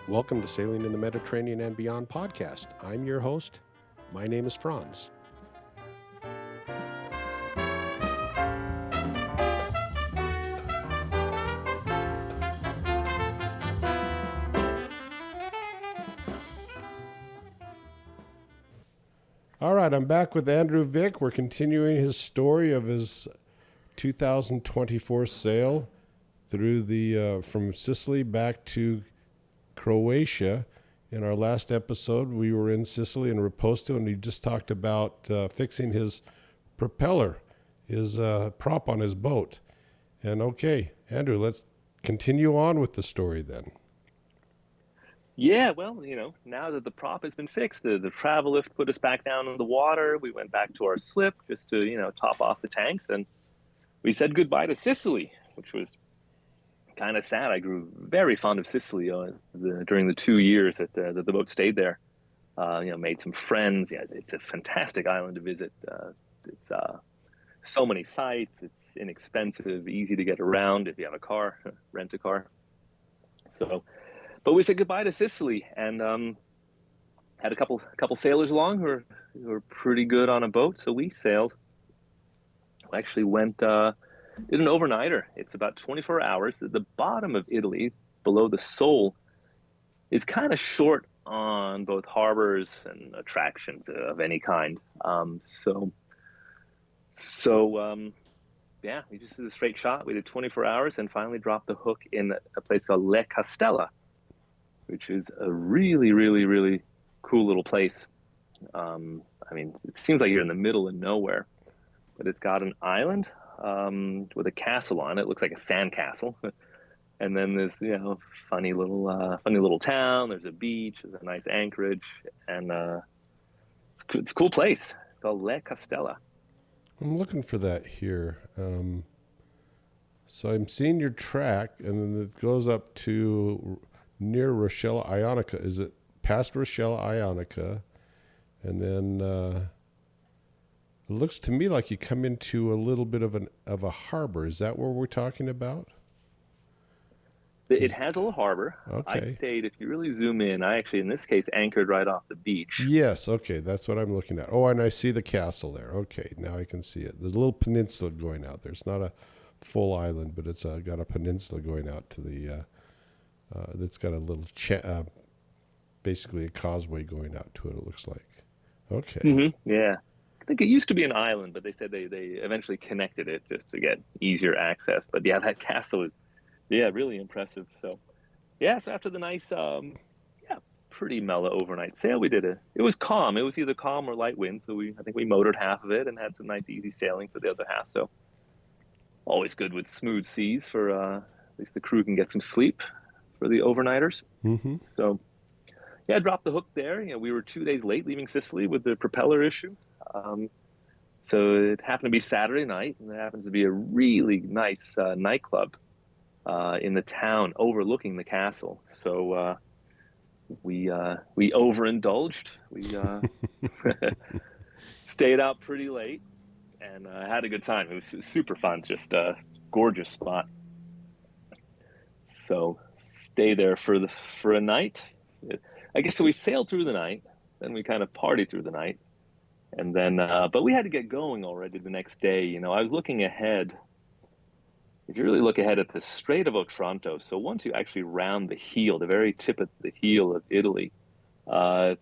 Welcome to Sailing in the Mediterranean and Beyond podcast. I'm your host. My name is Franz. All right, I'm back with Andrew Vick. We're continuing his story of his 2024 sail through the from Sicily back to Croatia. In our last episode, we were in Sicily and Reposto, and he just talked about fixing his propeller, his prop on his boat. And okay, Andrew, let's continue on with the story then. Yeah, well, now that the prop has been fixed, the travel lift put us back down in the water. We went back to our slip just to, top off the tanks. And we said goodbye to Sicily, which was kind of sad. I grew very fond of Sicily during the 2 years that the boat stayed there. Made some friends. Yeah, it's a fantastic island to visit. It's so many sites. It's inexpensive, easy to get around if you have a car, rent a car. But we said goodbye to Sicily and had a couple sailors along who were pretty good on a boat. So we sailed. We actually went did an overnighter. It's about 24 hours. The bottom of Italy, below the Sole, is kind of short on both harbors and attractions of any kind. Yeah, we just did a straight shot. We did 24 hours and finally dropped the hook in a place called Le Castella, which is a really, really, really cool little place. It seems like you're in the middle of nowhere, but it's got an island with a castle on it. It looks like a sand castle. And then there's, funny little town. There's a beach. There's a nice anchorage. And it's a cool place. It's called Le Castella. I'm looking for that here. So I'm seeing your track, and then it goes up to near Rochelle Ionica. Is it past Rochelle Ionica? And then it looks to me like you come into a little bit of a harbor. Is that what we're talking about? It has a little harbor. Okay. I stayed, if you really zoom in, I actually, in this case, anchored right off the beach. Yes, okay, that's what I'm looking at. Oh, and I see the castle there. Okay, now I can see it. There's a little peninsula going out there. It's not a full island, but it's got a peninsula going out to the, that's got a little, basically a causeway going out to it, it looks like. Okay. Mm-hmm. Yeah. I think it used to be an island, but they said they eventually connected it just to get easier access. But yeah, that castle is, really impressive. So, so after the nice, pretty mellow overnight sail, it was calm. It was either calm or light wind. So I think we motored half of it and had some nice easy sailing for the other half. So always good with smooth seas for, at least the crew can get some sleep for the overnighters. Mm-hmm. So I dropped the hook there. We were 2 days late leaving Sicily with the propeller issue. So it happened to be Saturday night, and there happens to be a really nice nightclub in the town overlooking the castle. So we overindulged. We stayed out pretty late and had a good time. It was super fun, just a gorgeous spot. So stay there for a night. I guess so. We sailed through the night, then we kind of partied through the night, and then but we had to get going already the next day. I was looking ahead. If you really look ahead at the Strait of Otranto, so once you actually round the heel, the very tip of the heel of Italy,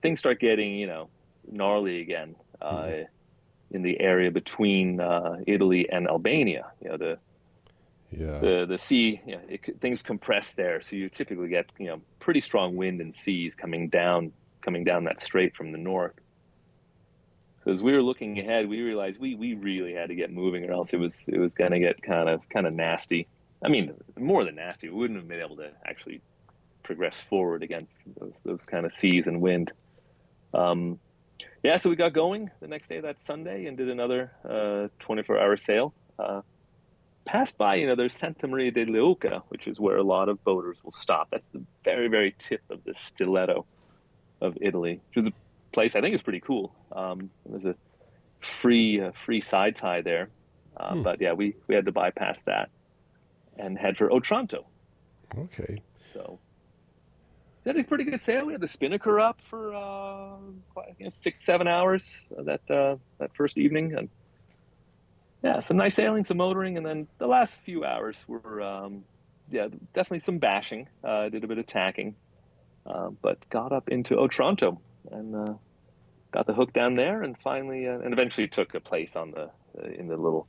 things start getting gnarly again in the area between Italy and Albania. The sea, things compress there, so you typically get pretty strong wind and seas coming down that strait from the north. So as we were looking ahead, we realized we really had to get moving, or else it was going to get kind of nasty. I mean, more than nasty. We wouldn't have been able to actually progress forward against those kind of seas and wind. So we got going the next day, that Sunday, and did another 24-hour sail. Passed by, there's Santa Maria de Leuca, which is where a lot of boaters will stop. That's the very, very tip of the stiletto of Italy, which is a place I think is pretty cool. There's a free side tie there. But yeah, we had to bypass that and head for Otranto. Okay. So We had a pretty good sail. We had the spinnaker up for quite, 6, 7 hours that first evening, and yeah, some nice sailing, some motoring, and then the last few hours were yeah, definitely some bashing. Did a bit of tacking, but got up into Otranto and got the hook down there, and finally and eventually took a place on the in the little,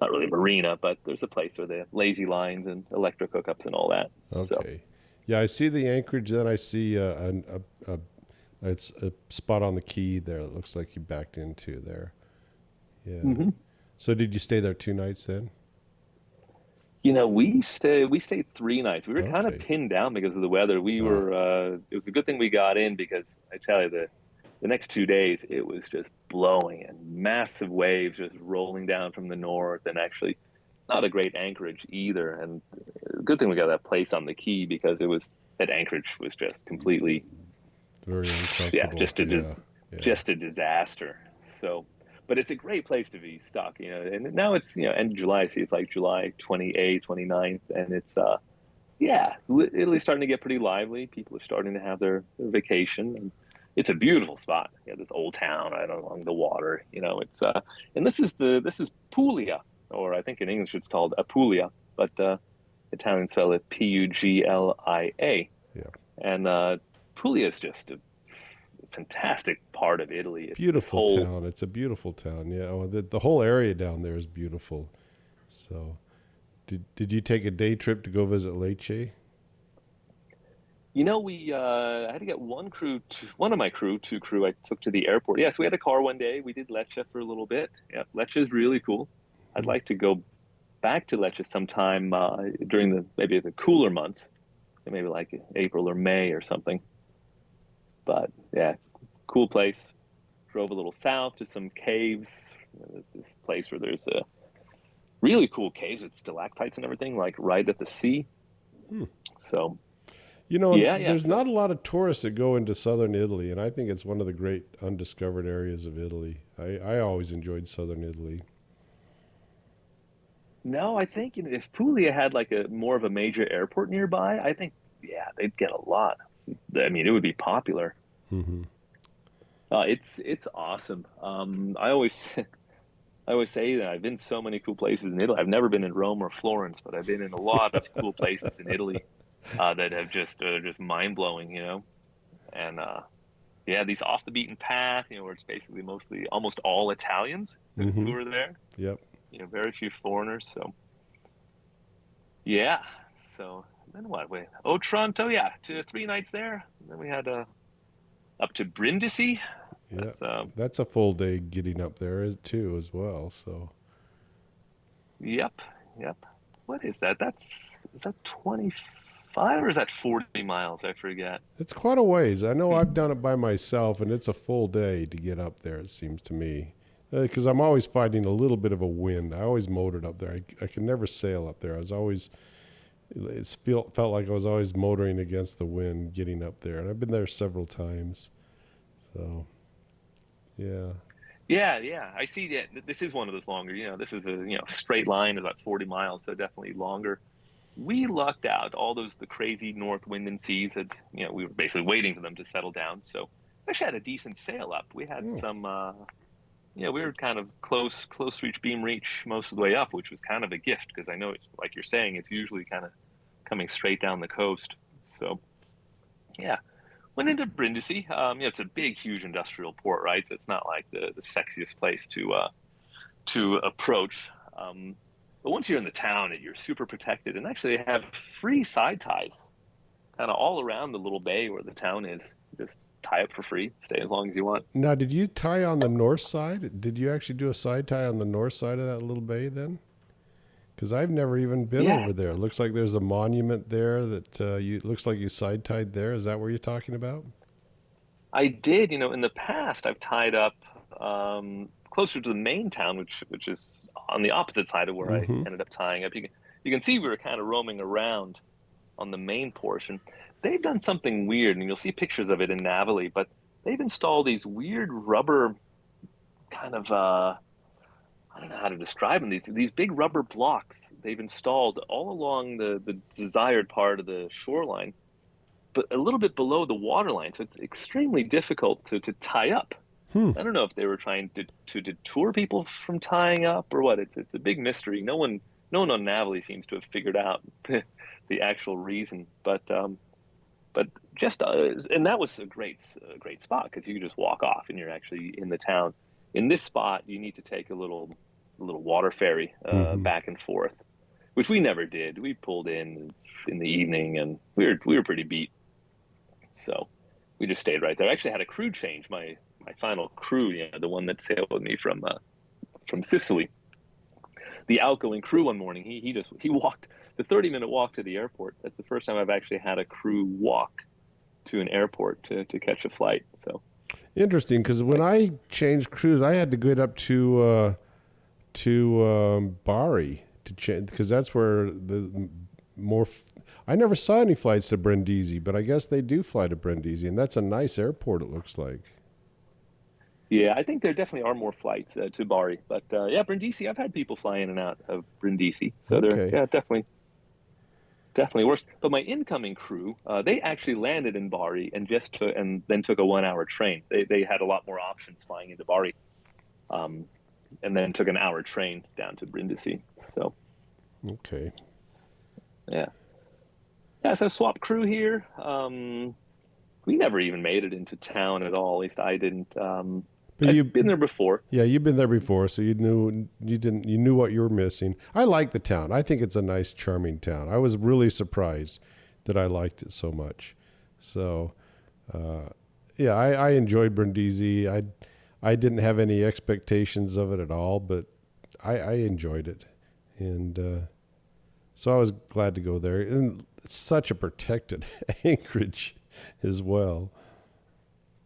not really marina, but there's a place where they have lazy lines and electric hookups and all that. So Okay. Yeah, I see the anchorage. Then I see a it's a spot on the key there. It looks like you backed into there. Yeah. hmm So did you stay there 2 nights then? we stayed 3 nights. We were kind of Okay. pinned down because of the weather. We Ah, were it was a good thing we got in, because I tell you, the next 2 days it was just blowing and massive waves just rolling down from the north, and actually not a great anchorage either. And good thing we got that place on the key, because that anchorage was just completely, very yeah, uncomfortable. Yeah. Yeah. just a disaster. So, but it's a great place to be stuck, and now it's, end of July, so it's like July 28th, 29th, and it's yeah, Italy's starting to get pretty lively. People are starting to have their vacation, and it's a beautiful spot. This old town right along the water. It's and this is Puglia, or I think in English it's called Apulia, but Italians spell it Puglia. Yeah. And Puglia is just a fantastic part of Italy. It's Beautiful whole. town. It's a beautiful town. Yeah. Well, the whole area down there is beautiful. So, did you take a day trip to go visit Lecce? We I had to get one of my crew, two crew, I took to the airport. Yes, we had a car one day. We did Lecce for a little bit. Yeah, Lecce is really cool. I'd Hmm. like to go back to Lecce sometime during maybe the cooler months, maybe like April or May or something. But yeah, cool place. Drove a little south to some caves. There's this place where there's a really cool caves with stalactites and everything, like right at the sea. Hmm. So yeah, yeah. There's So not a lot of tourists that go into southern Italy, and I think it's one of the great undiscovered areas of Italy. I always enjoyed southern Italy. no, I think, if Puglia had like a more of a major airport nearby, I think, yeah, they'd get a lot. I mean, it would be popular. Hmm. It's awesome. I always say that I've been so many cool places in Italy. I've never been in Rome or Florence, but I've been in a lot of cool places in Italy that have just mind blowing, And yeah, these off the beaten path, where it's basically mostly almost all Italians who Hmm. are there. Yep. Very few foreigners. So yeah. So then what? Wait, Otranto, yeah, 3 nights there. And then we had up to Brindisi. Yeah. That's That's a full day getting up there too, as well. So yep, yep. What is that? Is that 25 or is that 40 miles? I forget. it's quite a ways. I know I've done it by myself, and it's a full day to get up there. It seems to me, because I'm always fighting a little bit of a wind. I always motored up there. I can never sail up there. I was always felt like I was always motoring against the wind getting up there, and I've been there several times. So yeah. Yeah, yeah. I see that this is one of those longer, this is a, straight line about 40 miles, so definitely longer. We lucked out. All the crazy north wind and seas that, we were basically waiting for them to settle down. So we actually had a decent sail up. We had Oh, some, we were kind of close reach, beam reach most of the way up, which was kind of a gift, because I know, like you're saying, it's usually kind of coming straight down the coast. So yeah, went into Brindisi. It's a big, huge industrial port, right? So it's not like the sexiest place to approach. But once you're in the town, you're super protected, and actually they have free side ties, kind of all around the little bay where the town is. Just tie up for free, stay as long as you want. now, did you tie on the north side? Did you actually do a side tie on the north side of that little bay then? Because I've never even been Yeah, over there. It looks like there's a monument there that you looks like you side tied there. Is that what you're talking about? I did. In the past, I've tied up closer to the main town, which is on the opposite side of where I Mm-hmm. ended up tying up. You can see we were kind of roaming around on the main portion. They've done something weird, and you'll see pictures of it in Navali, but they've installed these weird rubber kind of I don't know how to describe them. These big rubber blocks they've installed all along the desired part of the shoreline, but a little bit below the waterline, so it's extremely difficult to tie up. Hmm. I don't know if they were trying to detour people from tying up or what. It's a big mystery. No one on Navily seems to have figured out the actual reason. But just and that was a great spot because you could just walk off and you're actually in the town. In this spot, you need to take a little water ferry Hmm. back and forth, which we never did. We pulled in the evening and we were pretty beat, so we just stayed right there. I actually had a crew change. My final crew, the one that sailed with me from Sicily, the outgoing crew one morning, he walked the 30-minute walk to the airport. That's the first time I've actually had a crew walk to an airport to catch a flight. So Interesting, because when I changed crews, I had to get up to Bari to change because that's where the more. I never saw any flights to Brindisi, but I guess they do fly to Brindisi, and that's a nice airport. It looks like. yeah, I think there definitely are more flights to Bari, but yeah, Brindisi. I've had people fly in and out of Brindisi, so they're Okay. yeah definitely worse. But my incoming crew, they actually landed in Bari and then took a 1 hour train. They had a lot more options flying into Bari, um, and then took an hour train down to Brindisi. So Okay. yeah, yeah. So swap crew here. We never even made it into town at all. At least I didn't. But I'd you, been there before. yeah, you've been there before, so you knew what you were missing. I like the town. I think it's a nice, charming town. I was really surprised that I liked it so much. So, yeah, I enjoyed Brindisi. I didn't have any expectations of it at all, but I enjoyed it, and so I was glad to go there. And it's such a protected anchorage as well.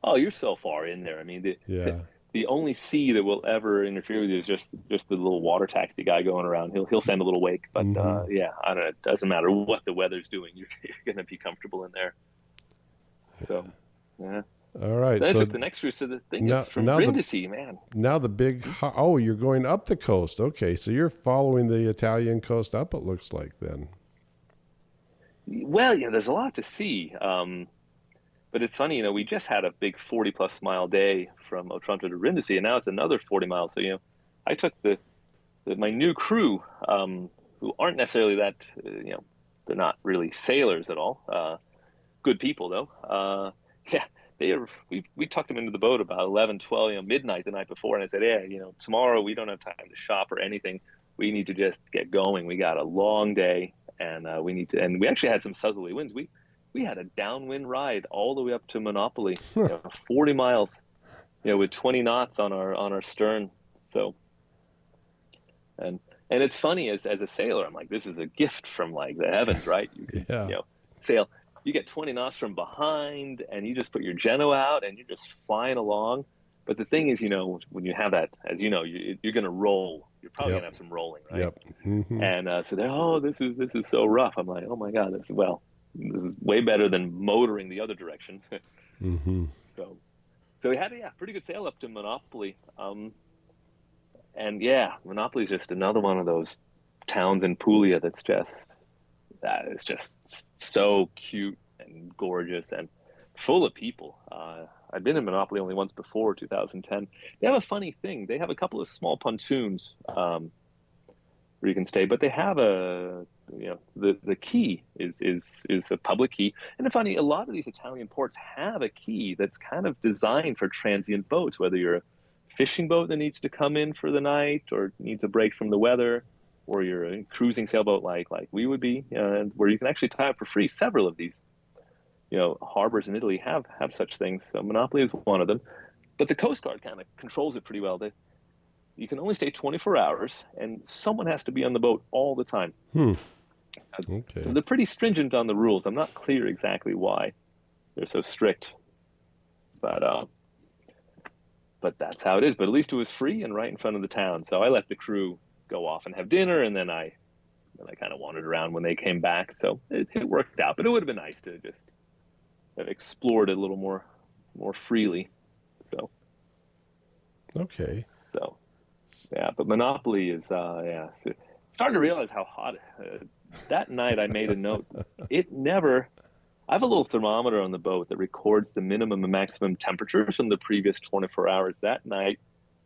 Oh, you're so far in there. I mean, Yeah. the only sea that will ever interfere with you is just the little water taxi guy going around. He'll send a little wake, but Hmm. yeah, I don't know. It doesn't matter what the weather's doing. You're going to be comfortable in there. So yeah. All right. Then I So took the next cruise. So the thing is, now, from now the Brindisi, man. now the big. Oh, you're going up the coast. Okay, so you're following the Italian coast up. It looks like then. Well, yeah, there's a lot to see. But it's funny, we just had a big 40 plus mile day from Otranto to Brindisi, and now it's another 40 miles. So, I took my new crew, who aren't necessarily that, they're not really sailors at all. Good people though. Yeah, we tucked them into the boat about 11, 12, midnight the night before, and I said, yeah, tomorrow we don't have time to shop or anything. We need to just get going. We got a long day, and we need to. And we actually had some southerly winds. We had a downwind ride all the way up to Monopoly, 40 miles, with 20 knots on our stern. So, and and it's funny as a sailor, I'm like, this is a gift from like the heavens, right? You can, Yeah. sail. You get 20 knots from behind, and you just put your Geno out, and you're just flying along. But the thing is, when you have that, as you know, you're going to roll. You're probably going Yep. to have some rolling, right? Yep. Hmm. And so they're, oh, this is so rough. I'm like, oh my God, this is way better than motoring the other direction. Hmm. So so we had a pretty good sail up to Monopoly. And yeah, Monopoly is just another one of those towns in Puglia that is just so cute and gorgeous and full of people. I've been in Monopoly only once before, 2010. They have a funny thing. They have a couple of small pontoons, where you can stay, but they have the key is a public key. And it's funny, a lot of these Italian ports have a key that's kind of designed for transient boats, whether you're a fishing boat that needs to come in for the night or needs a break from the weather, or you're a cruising sailboat like we would be, where you can actually tie up for free. Several of these, harbors in Italy have such things. So Monopoly is one of them, but the Coast Guard kind of controls it pretty well. You can only stay 24 hours, and someone has to be on the boat all the time. Hmm. So Okay. they're pretty stringent on the rules. I'm not clear exactly why they're so strict, but that's how it is. But at least it was free and right in front of the town. So I let the crew go off and have dinner, and then I kind of wandered around when they came back. So it worked out. But it would have been nice to just have explored it a little more freely. So Okay. so yeah. But Monopoly is yeah. So starting to realize how hot. That night I made a note. It never I have a little thermometer on the boat that records the minimum and maximum temperatures from the previous 24 hours. That night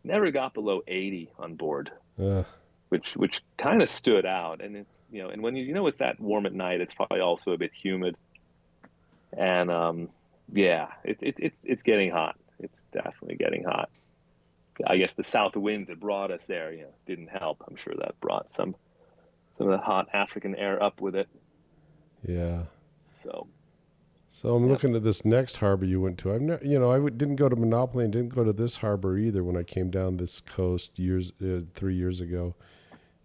never got below 80 on board, Uh, which kind of stood out. And it's, and when it's that warm at night, it's probably also a bit humid. And yeah, it's getting hot. It's definitely getting hot. I guess the south winds that brought us there, didn't help. I'm sure that brought some of that hot African air up with it. yeah. So So I'm yeah. looking at this next harbor you went to. I've never, didn't go to Monopoly and didn't go to this harbor either when I came down this coast 3 years ago,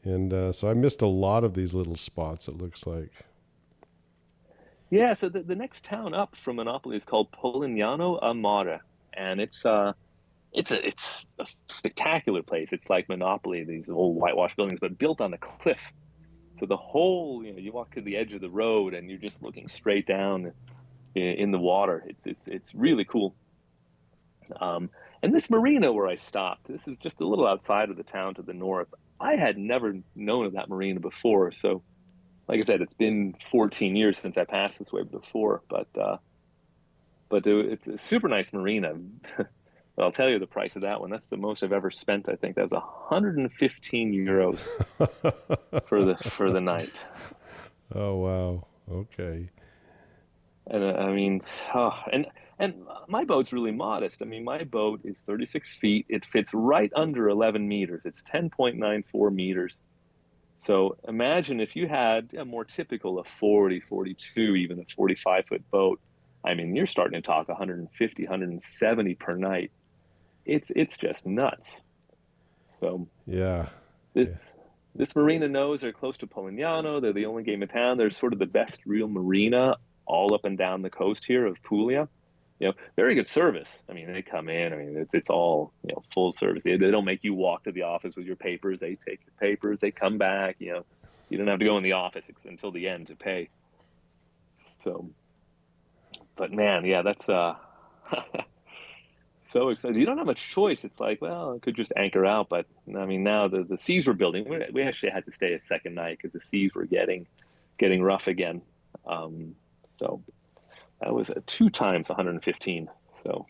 and so I missed a lot of these little spots. It looks like. Yeah, so the next town up from Monopoly is called Polignano a Mare, and it's a spectacular place. It's like Monopoly, these old whitewashed buildings, but built on a cliff. So the whole, you walk to the edge of the road and you're just looking straight down in the water. It's really cool. And this marina where I stopped, this is just a little outside of the town to the north. I had never known of that marina before, so like I said, it's been 14 years since I passed this way before, but it's a super nice marina. But I'll tell you the price of that one. That's the most I've ever spent. I think that was 115 euros for the night. Oh wow. Okay. And I mean, and my boat's really modest. I mean, my boat is 36 feet. It fits right under 11 meters. It's 10.94 meters. So imagine if you had a more typical, a 40, 42, even a 45-foot boat. I mean, you're starting to talk 150, 170 per night. It's just nuts. So Yeah. this Yeah. this marina knows they're close to Polignano. They're the only game in town. They're sort of the best real marina all up and down the coast here of Puglia. Very good service. I mean, they come in. I mean, it's all full service. They don't make you walk to the office with your papers. They take your papers. They come back. You don't have to go in the office until the end to pay. So, but man, yeah, that's so excited. You don't have much choice. It's like, well, I could just anchor out, but I mean, now the seas were building. We actually had to stay a second night because the seas were getting rough again. So that was 2 times 115. So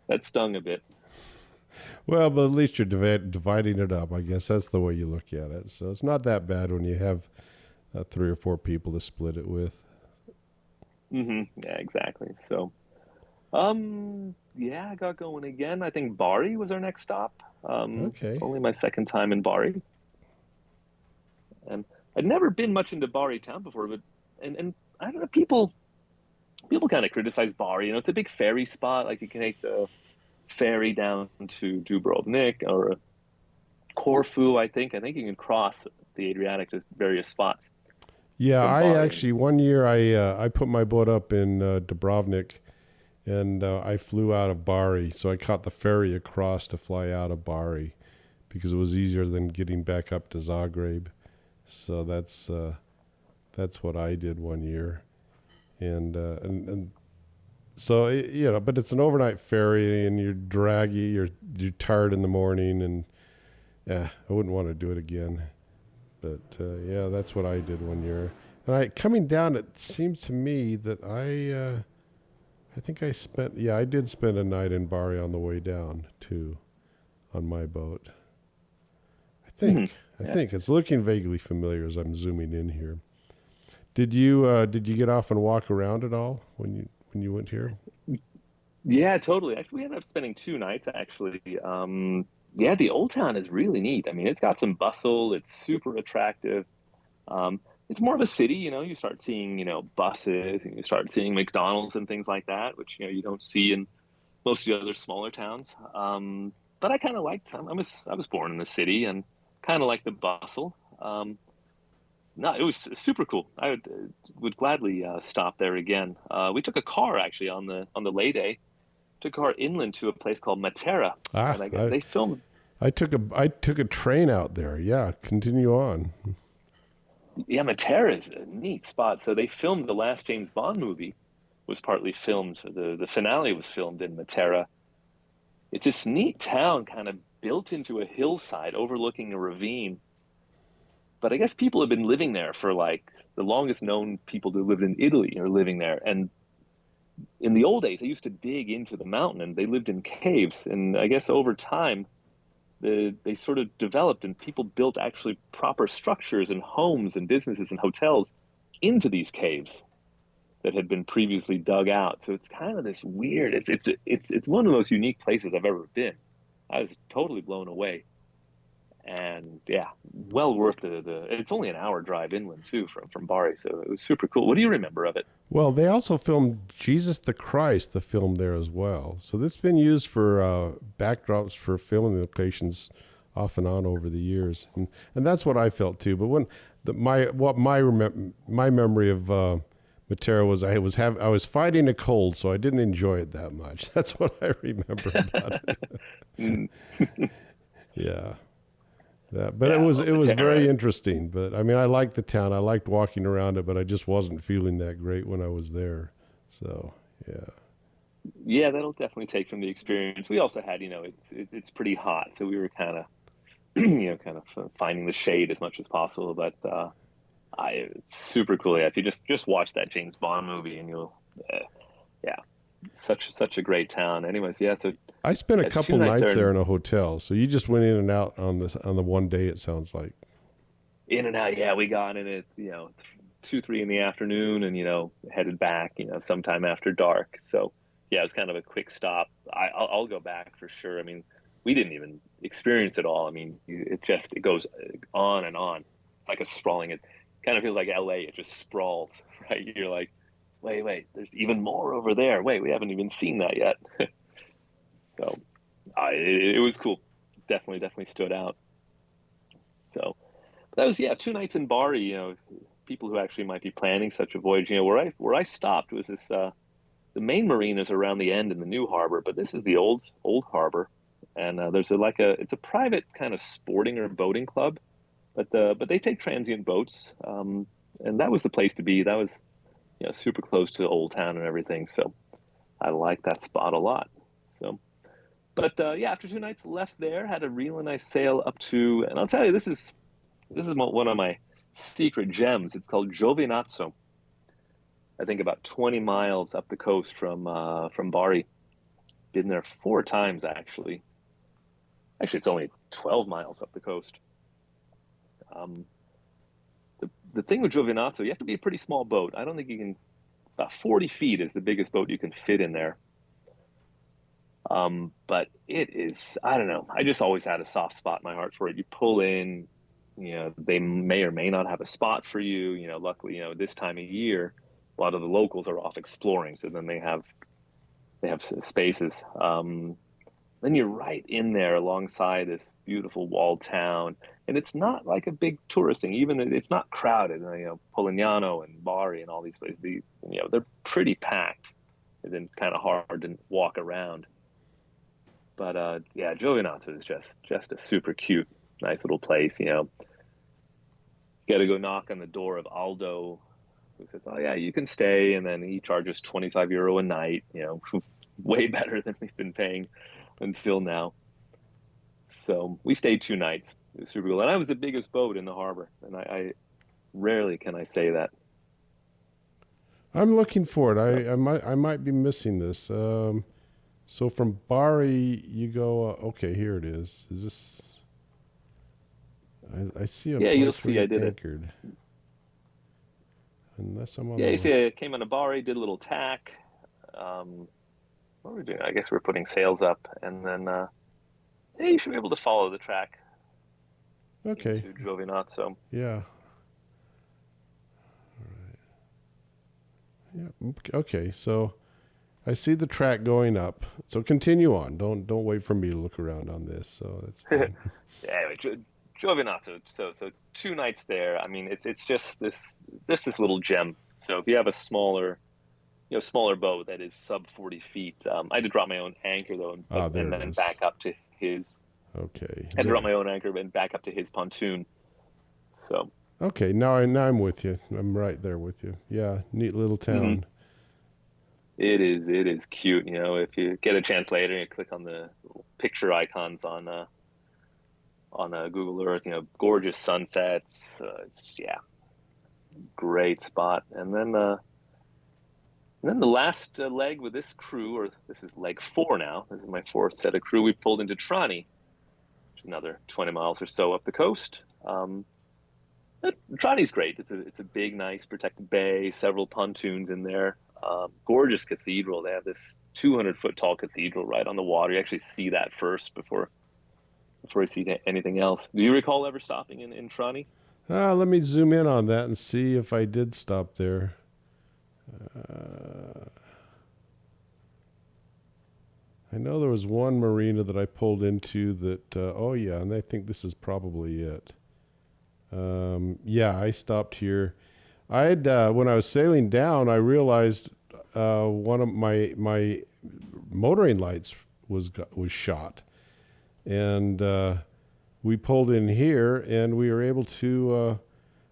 that stung a bit. Well, but at least you're dividing it up. I guess that's the way you look at it. So it's not that bad when you have 3 or 4 people to split it with. Yeah, exactly. So, yeah, I got going again. I think Bari was our next stop. Okay. Only my second time in Bari, and I'd never been much into Bari town before, but and I don't know, people kind of criticize Bari. It's a big ferry spot. Like you can take the ferry down to Dubrovnik or Corfu. I think you can cross the Adriatic to various spots Yeah, from I Bari. actually one year I put my boat up in Dubrovnik, and I flew out of Bari, so I caught the ferry across to fly out of Bari because it was easier than getting back up to Zagreb. So that's what I did one year, and so but it's an overnight ferry, and you're draggy, you're tired in the morning, and yeah, I wouldn't want to do it again. But yeah, that's what I did one year. And coming down, it seems to me that I think I did spend a night in Bari on the way down too, on my boat. I Hmm. think. I Yeah. think it's looking vaguely familiar as I'm zooming in here. Did you get off and walk around at all when you went here? Yeah, totally. Actually, we ended up spending 2 nights actually. Yeah, the old town is really neat. I mean, it's got some bustle. It's super attractive. Um, it's more of a city, you start seeing, buses and you start seeing McDonald's and things like that, which, you don't see in most of the other smaller towns. But I kind of liked, I was born in the city and kind of like the bustle. No, it was super cool. I would gladly stop there again. We took a car actually on the lay day. Took a car inland to a place called Matera, Ah, and I guess they filmed. I took a train out there. Yeah, continue on. Yeah, Matera is a neat spot. So they filmed the last James Bond movie was partly filmed. The finale was filmed in Matera. It's this neat town, kind of built into a hillside overlooking a ravine. But I guess people have been living there for like the longest known people who lived in Italy are living there. And in the old days, they used to dig into the mountain and they lived in caves. And I guess over time, they sort of developed and people built actually proper structures and homes and businesses and hotels into these caves that had been previously dug out. So it's kind of this weird. It's one of the most unique places I've ever been. I was totally blown away, and yeah, well worth the. It's only an hour drive inland too from Bari, so it was super cool. What do you remember of it? Well, they also filmed Jesus the Christ, the film there as well. So this has been used for backdrops for filming locations off and on over the years, and that's what I felt too. But when my memory of Matera was I was fighting a cold, so I didn't enjoy it that much. That's what I remember about it. Yeah. But Yeah, it was Matera. very interesting. But I mean, I liked the town. I liked walking around it, but I just wasn't feeling that great when I was there. So yeah. Yeah, that'll definitely take from the experience. We also had, it's pretty hot, so we were kind of, kind of finding the shade as much as possible. But super cool. Yeah, if you just watch that James Bond movie, and you'll, yeah, such a great town. Anyways, yeah. So I spent a yeah, couple 2 nights nights there in and a hotel. So you just went in and out on the one day. It sounds like. in and out. Yeah, we got in at 2, 3 in the afternoon, and headed back sometime after dark. So yeah, it was kind of a quick stop. I'll go back for sure. I mean, we didn't even experience it all. I mean, it goes on and on. It's like a sprawling. It kind of feels like LA. It just sprawls, right? You're like, wait, there's even more over there. Wait, we haven't even seen that yet. So it was cool. Definitely stood out. So that was, yeah, 2 nights in Bari. People who actually might be planning such a voyage. Where I stopped was this. The main marina is around the end in the new harbor, but this is the old harbor, and there's it's a private kind of sporting or boating club, but they take transient boats, and that was the place to be. That was super close to Old Town and everything, so I like that spot a lot. So, but yeah, after 2 nights left there, had a really nice sail up to, and I'll tell you, this is one of my secret gems. It's called Giovinazzo. I think about 20 miles up the coast from Bari. Been there 4 times actually. Actually, it's only 12 miles up the coast. Um, the thing with Giovinazzo, you have to be a pretty small boat. I don't think you can. About 40 feet is the biggest boat you can fit in there. But it is. I don't know. I just always had a soft spot in my heart for it. You pull in. They may or may not have a spot for you. Luckily, this time of year, a lot of the locals are off exploring, so then they have spaces. Then you're right in there alongside this beautiful walled town, and it's not like a big tourist thing. Even it's not crowded. Polignano and Bari and all these places, they're pretty packed, and then kind of hard to walk around. But yeah, Giovinazzo is just a super cute, nice little place. You got to go knock on the door of Aldo, who says, "Oh yeah, you can stay," and then he charges €25 a night. Way better than we've been paying until now. So we stayed 2 nights. It was super cool, and I was the biggest boat in the harbor, and I rarely can I say that. I'm looking for it. I might be missing this. So from Bari, you go. Okay, here it is. Is this? I see a Yeah, you'll place where see I you did it. anchored. Unless I'm on Yeah, you the. see I came on a Bari, did a little tack. What were we doing? I guess we are putting sails up, and then yeah, you should be able to follow the track Okay. into Giovinazzo. Yeah. Yeah. Okay. So I see the track going up. So continue on. Don't wait for me to look around on this. So that's fine. Yeah, anyway, Giovinazzo. So 2 nights there. I mean, it's just this little gem. So if you have a smaller boat that is sub 40 feet, I had to drop my own anchor though, There and it then is. back up to his. Okay. I had to drop There. my own anchor and back up to his pontoon. So. Okay. Now I'm with you. I'm right there with you. Yeah. Neat little Mhm. town. It is cute. If you get a chance later, you click on the little picture icons on Google Earth. Gorgeous sunsets. It's yeah, great spot. And then the last leg with this crew, or this is leg four now. This is my fourth set of crew. We pulled into Trani, which is another 20 miles or so up the coast. Trani's great. It's a big, nice, protected bay. Several pontoons in there. Gorgeous cathedral. They have this 200-foot tall cathedral right on the water. You actually see that first before you see anything else. Do you recall ever stopping in Trani? Let me zoom in on that and see if I did stop there. I know there was one marina that I pulled into that, oh yeah, and I think this is probably it. Yeah, I stopped here. When I was sailing down, I realized one of my motoring lights was shot, and we pulled in here, and we were able to.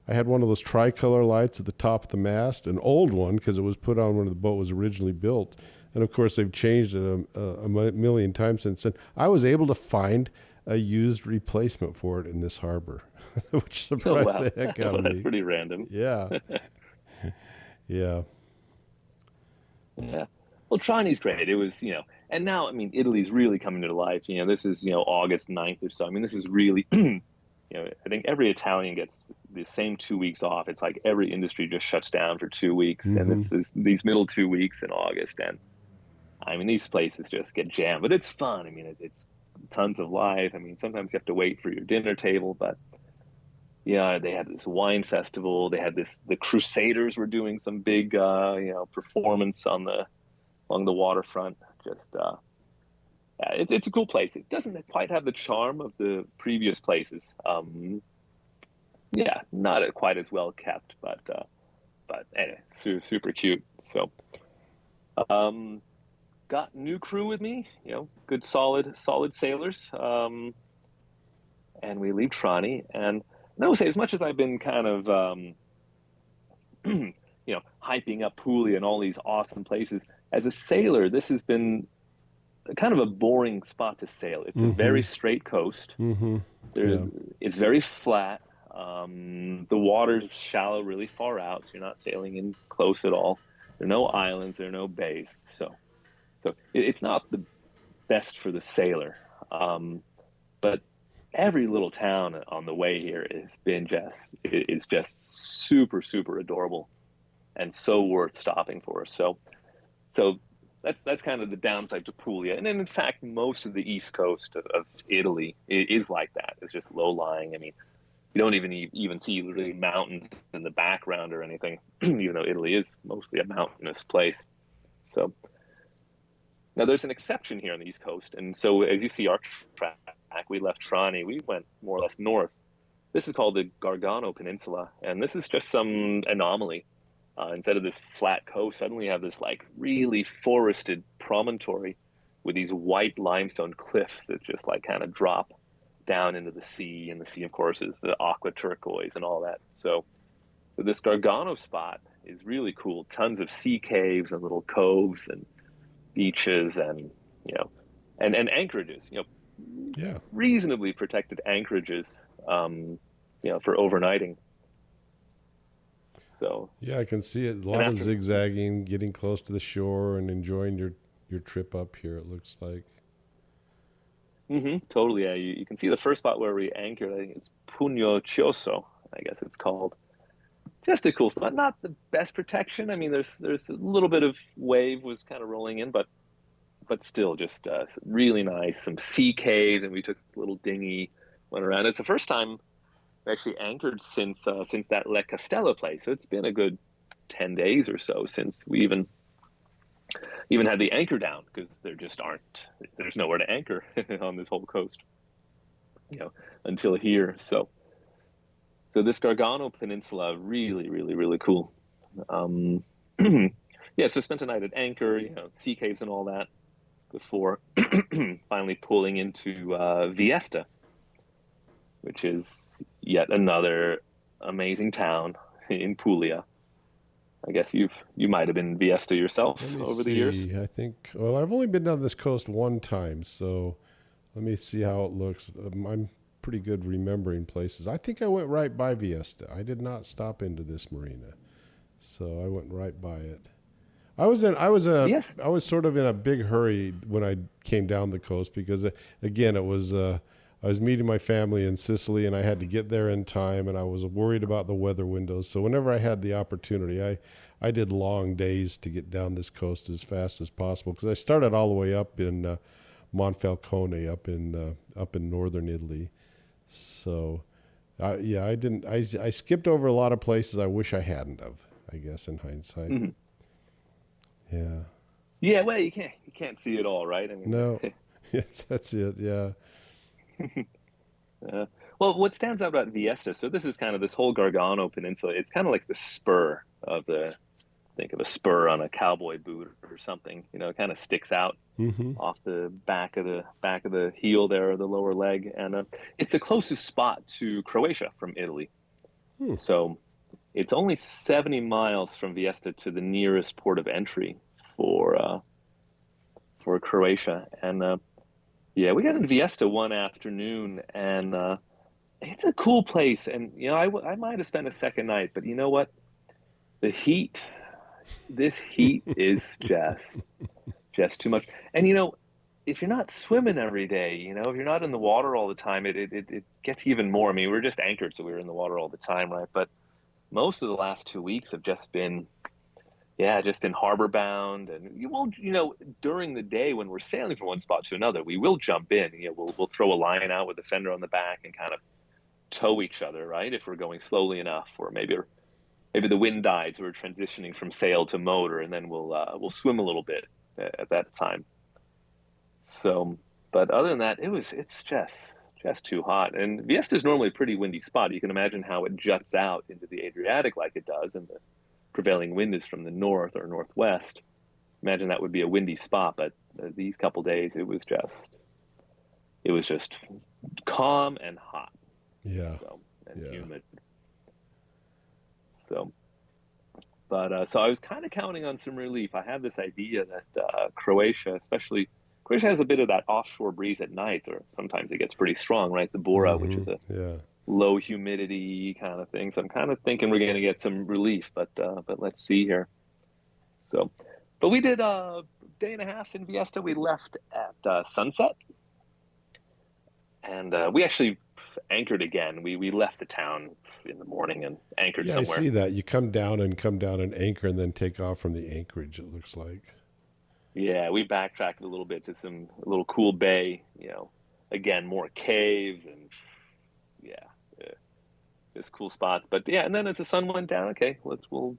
I had one of those tricolor lights at the top of the mast, an old one because it was put on when the boat was originally built, and of course they've changed it a million times since then. I was able to find a used replacement for it in this harbor, which surprised the heck out of me. That's pretty random. Yeah. Yeah. Yeah. Well, Trani's great. It was, and now, I mean, Italy's really coming to life. This is, August 9th or so. I mean, this is really, I think every Italian gets the same 2 weeks off. It's like every industry just shuts down for 2 weeks. Mm-hmm. And it's these middle 2 weeks in August. And I mean, these places just get jammed, but it's fun. I mean, it's tons of life. I mean, sometimes you have to wait for your dinner table, but yeah, they had this wine festival. They had the Crusaders were doing some big, performance along the waterfront. Just, it's a cool place. It doesn't quite have the charm of the previous places. Yeah, not quite as well kept, but anyway, super cute. So, got new crew with me. Good, solid sailors. And we leave Trani, and I would say, as much as I've been kind of, hyping up Puglia and all these awesome places, as a sailor, this has been kind of a boring spot to sail. It's a very straight coast. Mm-hmm. It's very flat. The water's shallow, really far out, so you're not sailing in close at all. There are no islands, there are no bays, so it's not the best for the sailor. But every little town on the way here is just super, super adorable and so worth stopping for. So that's kind of the downside to Puglia. And then, in fact, most of the east coast of Italy is like that. It's just low-lying. I mean, you don't even see really mountains in the background or anything, even though Italy is mostly a mountainous place. So now there's an exception here on the East Coast. And so as you see our track, we left Trani, we went more or less north. This is called the Gargano Peninsula, and this is just some anomaly. Instead of this flat coast, suddenly you have this like really forested promontory with these white limestone cliffs that just like kind of drop down into the sea, and the sea, of course, is the aqua turquoise and all that. So this Gargano spot is really cool. Tons of sea caves and little coves and beaches and and anchorages. Yeah, reasonably protected anchorages. For overnighting. So yeah, I can see it. A lot of zigzagging, getting close to the shore, and enjoying your trip up here. It looks like. Totally. Yeah, you can see the first spot where we anchored. I think it's Pugno Chioso, I guess it's called. Just a cool spot. Not the best protection. I mean, there's a little bit of wave was kind of rolling in, but still just really nice. Some sea caves, and we took a little dinghy, went around. It's the first time we actually anchored since that Le Castello place. So it's been a good 10 days or so since we even had the anchor down, because there's nowhere to anchor on this whole coast, until here. So this Gargano Peninsula, really, really, really cool. Yeah, so spent a night at anchor, sea caves and all that, before finally pulling into Vieste, which is yet another amazing town in Puglia. I guess you might have been in Vieste yourself over the years. I think. Well, I've only been down this coast one time, so let me see how it looks. pretty good remembering places. I think I went right by Viesta. I did not stop into this marina, so I went right by it. Yes. I was sort of in a big hurry when I came down the coast because again it was I was meeting my family in Sicily and I had to get there in time and I was worried about the weather windows. So whenever I had the opportunity, I did long days to get down this coast as fast as possible because I started all the way up in Monfalcone up in northern Italy. So yeah, I didn't I skipped over a lot of places I wish I hadn't of, I guess in hindsight. Mhm. Yeah. Yeah, well, you can't see it all, right? I mean, No. Yes, that's it. Yeah. uh, well, what stands out about Viesta? So this is kind of this whole Gargano Peninsula. It's kind of like the spur of the think of a spur on a cowboy boot or something. It kind of sticks out Mm-hmm. off the back of the heel there, or the lower leg, and it's the closest spot to Croatia from Italy. Hmm. So it's only 70 miles from Viesta to the nearest port of entry for uh, for Croatia, and yeah, we got in Viesta one afternoon, and it's a cool place. And I might have spent a second night, but you know what? The heat, this heat is just too much. And if you're not swimming every day, if you're not in the water all the time, it gets even more. I mean, we're just anchored, so we were in the water all the time, right? But most of the last 2 weeks have just been, yeah, just been harbor bound. And during the day when we're sailing from one spot to another, we will jump in. We'll throw a line out with the fender on the back and kind of tow each other, right? If we're going slowly enough, or maybe the wind dies, we're transitioning from sail to motor, and then we'll swim a little bit at that time. So, but other than that, it's just too hot. And Viesta is normally a pretty windy spot. You can imagine how it juts out into the Adriatic like it does, and the prevailing wind is from the north or northwest. Imagine that would be a windy spot, but these couple days it was just calm and hot, Yeah. so and Yeah. humid. So, but so I was kind of counting on some relief. I have this idea that Croatia has a bit of that offshore breeze at night, or sometimes it gets pretty strong, right? The Bora, which Mm-hmm. is a Yeah. low humidity kind of thing. So I'm kind of thinking we're going to get some relief, but let's see here. So, but we did a day and a half in Viesta. We left at sunset, and we actually anchored again. We left the town in the morning and anchored Yeah, I somewhere. see that. You come down and anchor and then take off from the anchorage, it looks like. Yeah, we backtracked a little bit to a little cool bay. Again, more caves and yeah, just cool spots. But yeah, and then as the sun went down, okay, we'll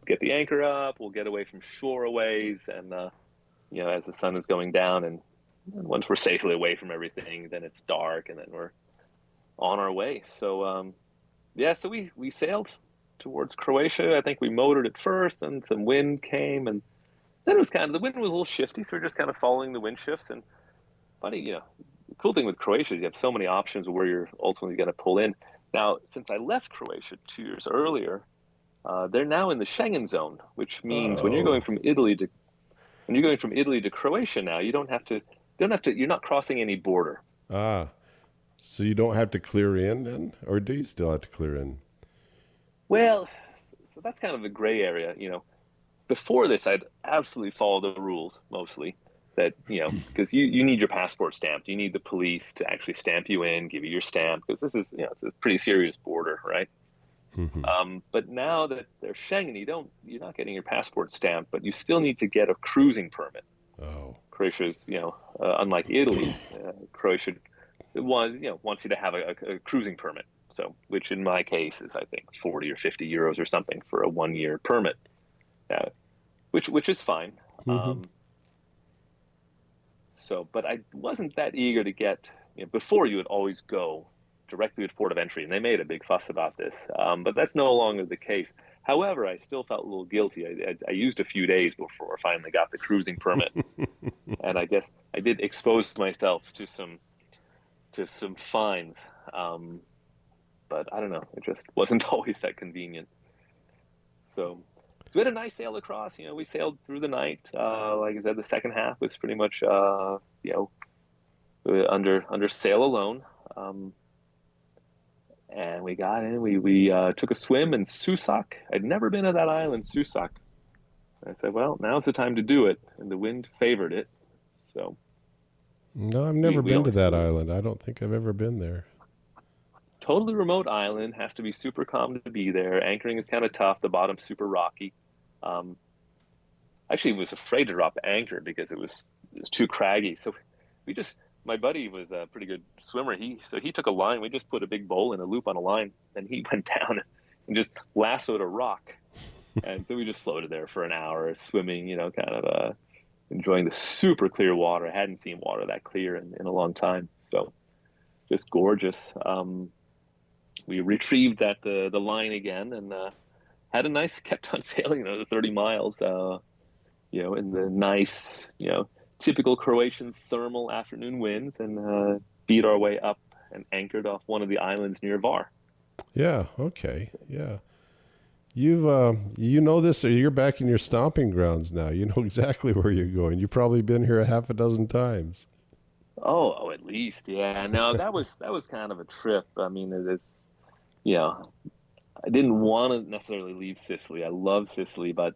get the anchor up. We'll get away from shore a ways, and as the sun is going down, and once we're safely away from everything, then it's dark, and then we're on our way. So yeah, so we sailed towards Croatia. I think we motored at first, and some wind came, and then the wind was a little shifty, so we're just kind of following the wind shifts. And funny, the cool thing with Croatia is you have so many options of where you're ultimately going to pull in. Now, since I left Croatia 2 years earlier, they're now in the Schengen zone, which means Oh. when you're going from Italy to Croatia now, you're not crossing any border. Ah. So you don't have to clear in then? Or do you still have to clear in? Well, so that's kind of the gray area. Before this, I'd absolutely follow the rules mostly. That because you need your passport stamped, you need the police to actually stamp you in, give you your stamp, because this is it's a pretty serious border, right? Mm-hmm. But now that they're Schengen, you're not getting your passport stamped, but you still need to get a cruising permit. Oh. Croatia's unlike Italy, Croatia wants you to have a cruising permit. So, which in my case is I think 40 or 50 euros or something for a 1 year permit, uh, which is fine. Mm-hmm. So, but I wasn't that eager to get. Before you would always go directly to port of entry, and they made a big fuss about this. But that's no longer the case. However, I still felt a little guilty. I used a few days before I finally got the cruising permit, and I guess I did expose myself to some fines. Um, but I don't know. It just wasn't always that convenient. So we had a nice sail across. We sailed through the night. Like I said, the second half was pretty much under sail alone. And we got in. We took a swim in Susak. I'd never been to that island, Susak. I said, well, now's the time to do it, and the wind favored it. So No, I've we never we been to only that island. I don't think I've ever been there. totally remote island, has to be super calm to be there. Anchoring is kind of tough. The bottom's super rocky. Um, Actually was afraid to drop anchor because it was too craggy. So we just my buddy was a pretty good swimmer. He took a line. We just put a big bowl in a loop on a line, and he went down and just lassoed a rock. And so we just floated there for an hour, swimming, kind of enjoying the super clear water. I hadn't seen water that clear in a long time. So just gorgeous. We retrieved the line again and had a nice kept on sailing, the 30 miles. In the nice, typical Croatian thermal afternoon winds, and beat our way up and anchored off one of the islands near Var. Yeah. Okay. Yeah. You know this, or you're back in your stomping grounds now. You know exactly where you're going. You've probably been here a half a dozen times. Oh, at least, yeah. No, that was kind of a trip. I mean, it's, you know, I didn't want to necessarily leave Sicily. I love Sicily, but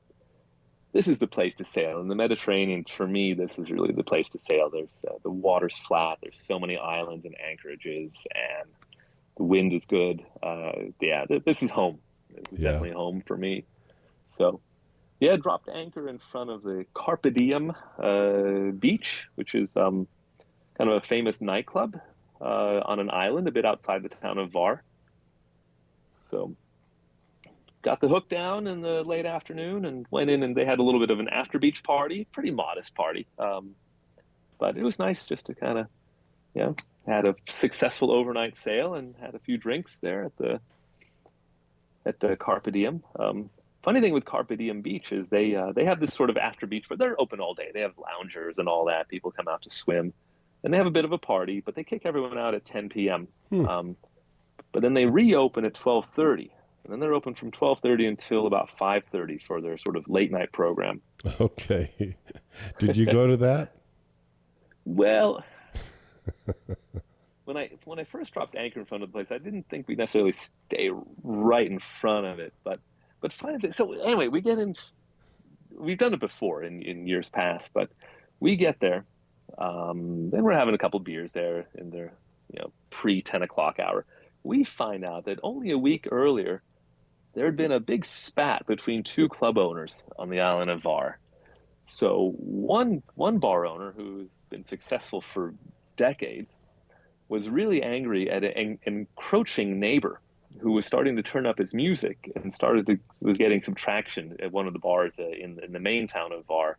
this is the place to sail. In the Mediterranean, for me, this is really the place to sail. There's the water's flat. There's so many islands and anchorages, and the wind is good. Yeah, this is home. This is Yeah. definitely home for me. So, yeah, dropped anchor in front of the Carpe Diem beach, which is kind of a famous nightclub on an island a bit outside the town of Var. So got the hook down in the late afternoon and went in, and they had a little bit of an after beach party, pretty modest party. But it was nice just to kind of, had a successful overnight sail and had a few drinks there at Carpe Diem. Funny thing with Carpe Diem Beach is they have this sort of after beach, but they're open all day. They have loungers and all that. People come out to swim, and they have a bit of a party, but they kick everyone out at 10 p.m. Hmm. But then they reopen at 12:30, and then they're open from 12:30 until about 5:30 for their sort of late night program. Okay. Did you go to that? Well, when I first dropped anchor in front of the place, I didn't think we'd necessarily stay right in front of it, but finally, so anyway, we've done it before in years past, but we get there, then we're having a couple beers there in their pre 10 o'clock hour. We find out that only a week earlier there had been a big spat between two club owners on the island of Var. So one bar owner who's been successful for decades was really angry at an encroaching neighbor who was starting to turn up his music and was getting some traction at one of the bars in the main town of Var.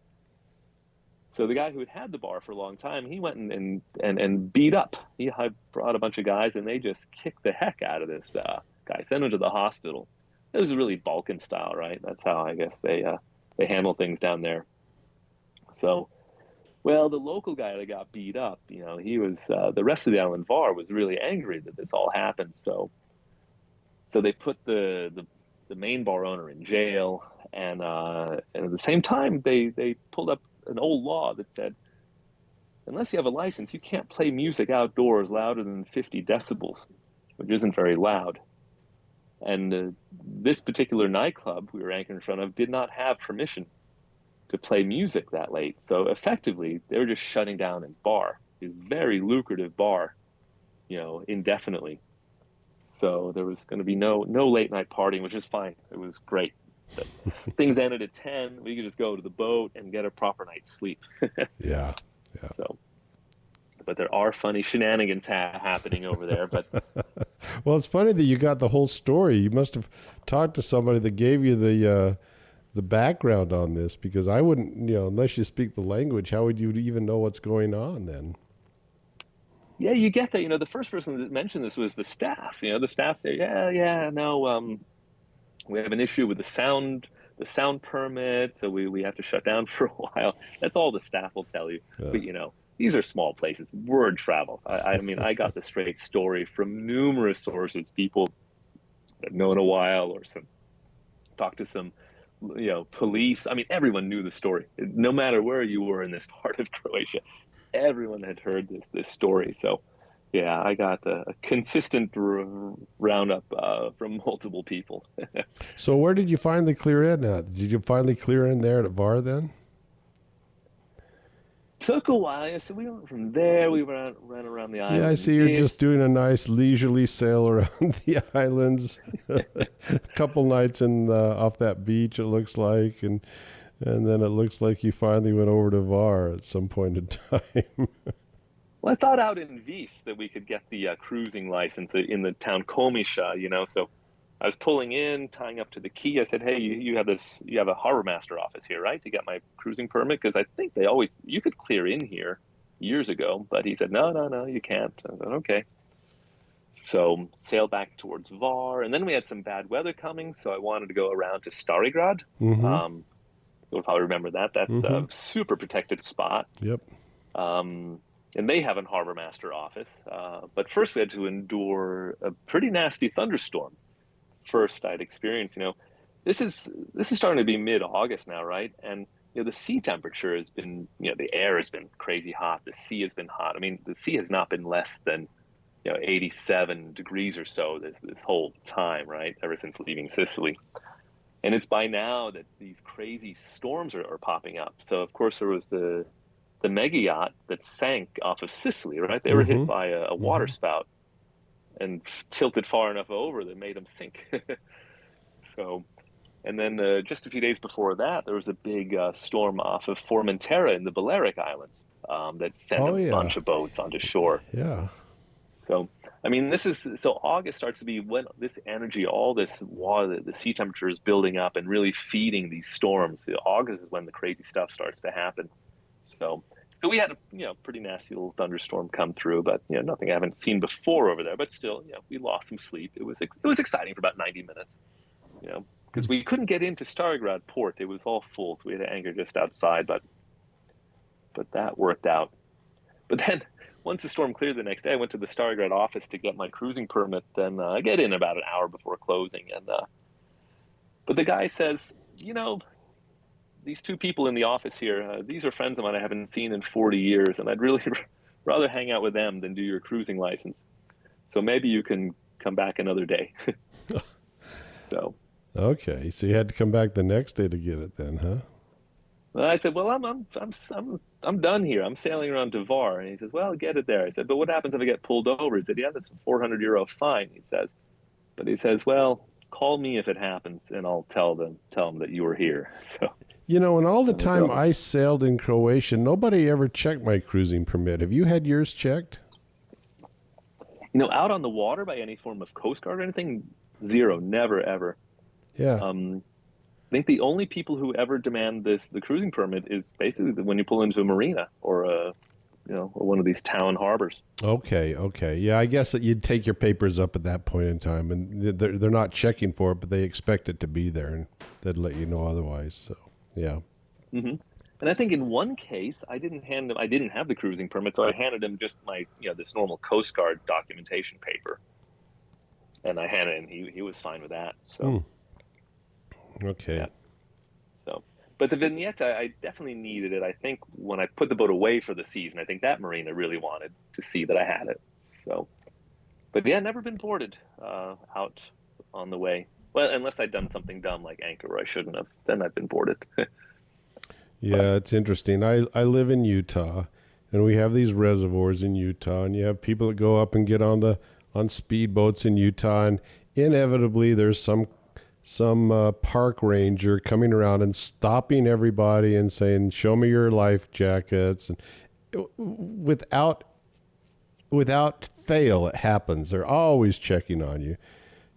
So the guy who had the bar for a long time, he went and beat up. He had brought a bunch of guys, and they just kicked the heck out of this guy, sent him to the hospital. It was really Balkan style, right? That's how I guess they handle things down there. So, well, the local guy that got beat up, he was the rest of the island Var was really angry that this all happened. So they put the main bar owner in jail, and at the same time they pulled up an old law that said, unless you have a license, you can't play music outdoors louder than 50 decibels, which isn't very loud. And this particular nightclub we were anchored in front of did not have permission to play music that late. So effectively, they were just shutting down his bar, his very lucrative bar, indefinitely. So there was going to be no late night partying, which is fine. It was great. But things ended at 10. We could just go to the boat and get a proper night's sleep. Yeah. So, but there are funny shenanigans happening over there. But Well, it's funny that you got the whole story. You must have talked to somebody that gave you the background on this, because I wouldn't, unless you speak the language, how would you even know what's going on then? yeah, you get that. The first person that mentioned this was the staff. The staff said, yeah, no, we have an issue with the sound permit, so we have to shut down for a while. That's all the staff will tell you. Yeah. But these are small places. Word travels. I mean, I got the straight story from numerous sources, people I've known a while, or talked to some police. I mean, everyone knew the story. No matter where you were in this part of Croatia, everyone had heard this story. So Yeah, I got a consistent roundup from multiple people. So where did you finally clear in at? Did you finally clear in there at VAR then? Took a while. Yeah, so we went from there. We ran around the Yeah, I island see you're just Gist. doing a nice leisurely sail around the islands. A couple nights in off that beach, it looks like, and then it looks like you finally went over to VAR at some point in time. Well, I thought out in Vis that we could get the cruising license in the town Komisha, So I was pulling in, tying up to the quay. I said, "Hey, you have you have a harbor master office here, right, to get my cruising permit? Because I think you could clear in here years ago." But he said, "No, no, no, you can't." I said, "Okay." So sailed back towards Var, and then we had some bad weather coming, so I wanted to go around to Starigrad. Mm-hmm. Um, you'll probably remember that. That's Mm-hmm. a super protected spot. Yep. Um, and they have a harbor master office. But first, we had to endure a pretty nasty thunderstorm. First, I'd experienced. This is starting to be mid-August now, right? And the sea temperature has been, the air has been crazy hot. The sea has been hot. I mean, the sea has not been less than 87 degrees or so this whole time, right? Ever since leaving Sicily. And it's by now that these crazy storms are popping up. So of course there was the mega yacht that sank off of Sicily, right? They were hit Mm-hmm. by a water Mm-hmm. spout and tilted far enough over that made them sink. So, and then just a few days before that, there was a big storm off of Formentera in the Balearic Islands that sent a Oh yeah. bunch of boats onto shore. Yeah. So, I mean, so August starts to be when this energy, all this water, the sea temperature is building up and really feeding these storms. August is when the crazy stuff starts to happen. So, so we had a pretty nasty little thunderstorm come through, but nothing I haven't seen before over there. But still, we lost some sleep. It was exciting for about 90 minutes, because we couldn't get into Stargrad port. It was all full, so we had to anchor just outside. But that worked out. But then once the storm cleared the next day, I went to the Stargrad office to get my cruising permit. Then I get in about an hour before closing, and but the guy says, these two people in the office here, these are friends of mine I haven't seen in 40 years, and I'd really rather hang out with them than do your cruising license. So maybe you can come back another day. So Okay. So you had to come back the next day to get it then, huh? I said, "Well, I'm done here. I'm sailing around Devar." And he says, "Well, get it there." I said, "But what happens if I get pulled over?" He said, "Yeah, that's a 400 euro fine." He says, but he says, "Well, call me if it happens, and I'll tell them that you were here." So In all the there we time go. I sailed in Croatia, nobody ever checked my cruising permit. Have you had yours checked? Out on the water by any form of Coast Guard or anything, zero, never, ever. Yeah. Um, I think the only people who ever demand the cruising permit is basically when you pull into a marina or or one of these town harbors. Okay. Okay. Yeah, I guess that you'd take your papers up at that point in time, and they're not checking for it, but they expect it to be there, and they'd let you know otherwise. So, yeah. Hmm. And I think in one case, I didn't have the cruising permit, so I handed him just my, this normal Coast Guard documentation paper, and I handed him. He was fine with that. So Hmm. Okay. yeah. So, but the vignette, I definitely needed it. I think when I put the boat away for the season, I think that marina really wanted to see that I had it. So, but yeah, never been boarded out on the way. Well, unless I'd done something dumb like anchor where I shouldn't have, then I've been boarded. But Yeah, it's interesting. I live in Utah, and we have these reservoirs in Utah, and you have people that go up and get on speedboats in Utah, and inevitably there's some park ranger coming around and stopping everybody and saying, "Show me your life jackets," and without fail, it happens. They're always checking on you.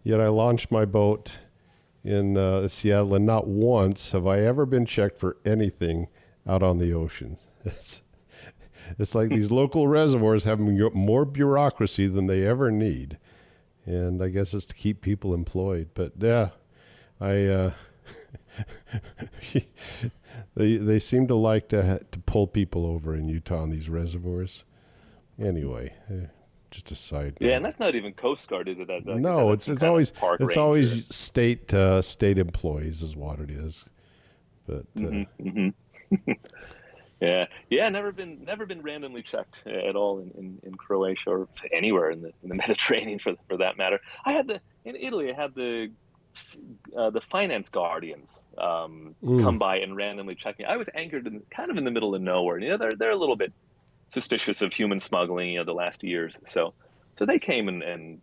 Yet I launched my boat in Seattle, and not once have I ever been checked for anything out on the ocean. It's like these local reservoirs have more bureaucracy than they ever need, and I guess it's to keep people employed. But yeah, I they seem to like to pull people over in Utah on these reservoirs. Anyway, just a side yeah, and note. that's not even Coast Guard, is it? Like you said, No, that's it's some it's kind of always park it's ranger. always state employees is what it is. But Hmm. Hmm. Yeah. Never been randomly checked at all in Croatia or anywhere in the Mediterranean for that matter. I had the in Italy. I had the finance guardians Mm. come by and randomly check me. I was anchored in kind of in the middle of nowhere. They're a little bit suspicious of human smuggling. The last years. So they came and